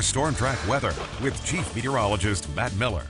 Storm Track weather with Chief Meteorologist Matt Miller.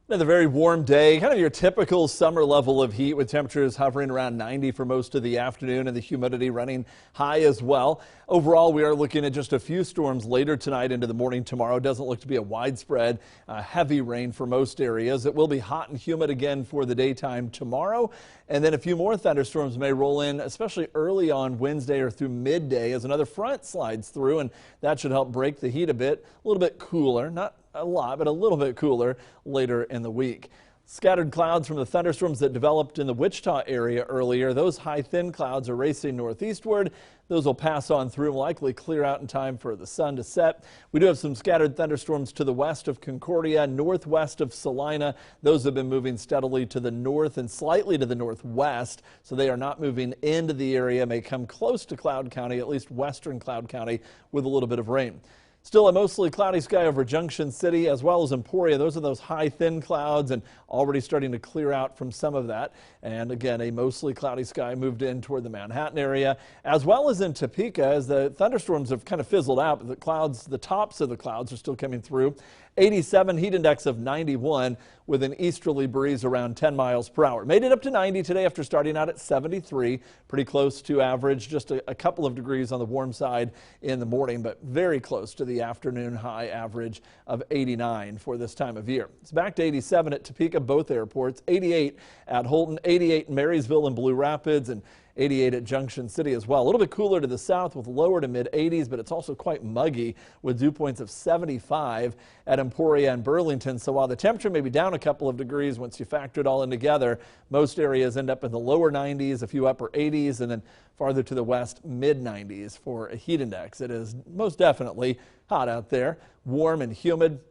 Another very warm day, kind of your typical summer level of heat with temperatures hovering around 90 for most of the afternoon and the humidity running high as well. Overall, we are looking at just a few storms later tonight into the morning tomorrow. Doesn't look to be a widespread heavy rain for most areas. It will be hot and humid again for the daytime tomorrow. And then a few more thunderstorms may roll in, especially early on Wednesday or through midday as another front slides through, and that should help break the heat a bit. A little bit cooler, not a lot, but a little bit cooler later in the week. Scattered clouds from the thunderstorms that developed in the Wichita area earlier. Those high thin clouds are racing northeastward. Those will pass on through and likely clear out in time for the sun to set. We do have some scattered thunderstorms to the west of Concordia, northwest of Salina. Those have been moving steadily to the north and slightly to the northwest, so they are not moving into the area. May come close to Cloud County, at least western Cloud County, with a little bit of rain. Still a mostly cloudy sky over Junction City as well as Emporia. Those are those high thin clouds and already starting to clear out from some of that. And again, a mostly cloudy sky moved in toward the Manhattan area as well as in Topeka as the thunderstorms have kind of fizzled out. But the tops of the clouds are still coming through. 87, heat index of 91 with an easterly breeze around 10 miles per hour. Made it up to 90 today after starting out at 73. Pretty close to average, just a couple of degrees on the warm side in the morning, but very close to the afternoon high average of 89 for this time of year. It's back to 87 at Topeka, both airports, 88 at Holton, 88 in Marysville and Blue Rapids, and 88 at Junction City as well. A little bit cooler to the south with lower to mid 80s, but it's also quite muggy with dew points of 75 at Emporia and Burlington. So while the temperature may be down a couple of degrees once you factor it all in together, most areas end up in the lower 90s, a few upper 80s, and then farther to the west, mid 90s for a heat index. It is most definitely hot out there, warm and humid.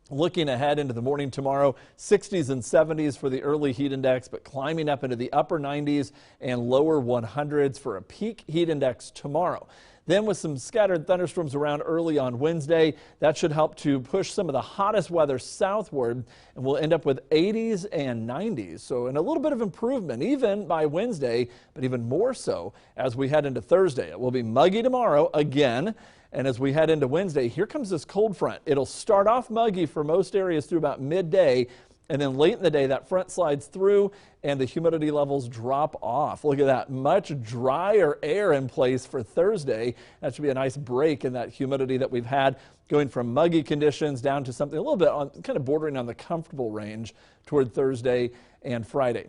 Looking ahead into the morning tomorrow, 60s and 70s for the early heat index, but climbing up into the upper 90s and lower 100s for a peak heat index tomorrow. Then with some scattered thunderstorms around early on Wednesday, that should help to push some of the hottest weather southward, and we'll end up with 80s and 90s. So in a little bit of improvement even by Wednesday, but even more so as we head into Thursday. It will be muggy tomorrow again. And as we head into Wednesday, here comes this cold front. It'll start off muggy for most areas through about midday, and then late in the day that front slides through and the humidity levels drop off. Look at that, much drier air in place for Thursday. That should be a nice break in that humidity that we've had, going from muggy conditions down to something a little bit on, kind of bordering on the comfortable range toward Thursday and Friday.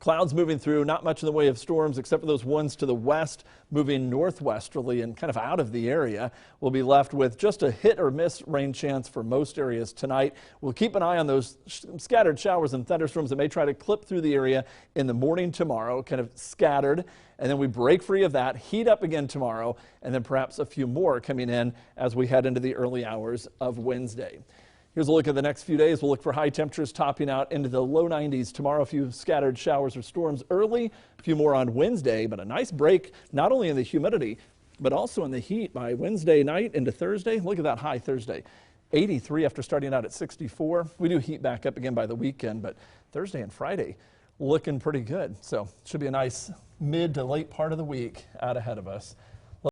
Clouds moving through, not much in the way of storms except for those ones to the west moving northwesterly and kind of out of the area. We'll be left with just a hit or miss rain chance for most areas tonight. We'll keep an eye on those scattered showers and thunderstorms that may try to clip through the area in the morning tomorrow, kind of scattered. And then we break free of that, heat up again tomorrow, and then perhaps a few more coming in as we head into the early hours of Wednesday. Here's a look at the next few days. We'll look for high temperatures topping out into the low 90s tomorrow. A few scattered showers or storms early, a few more on Wednesday, but a nice break not only in the humidity, but also in the heat by Wednesday night into Thursday. Look at that high Thursday. 83 after starting out at 64. We do heat back up again by the weekend, but Thursday and Friday looking pretty good. So it should be a nice mid to late part of the week out ahead of us.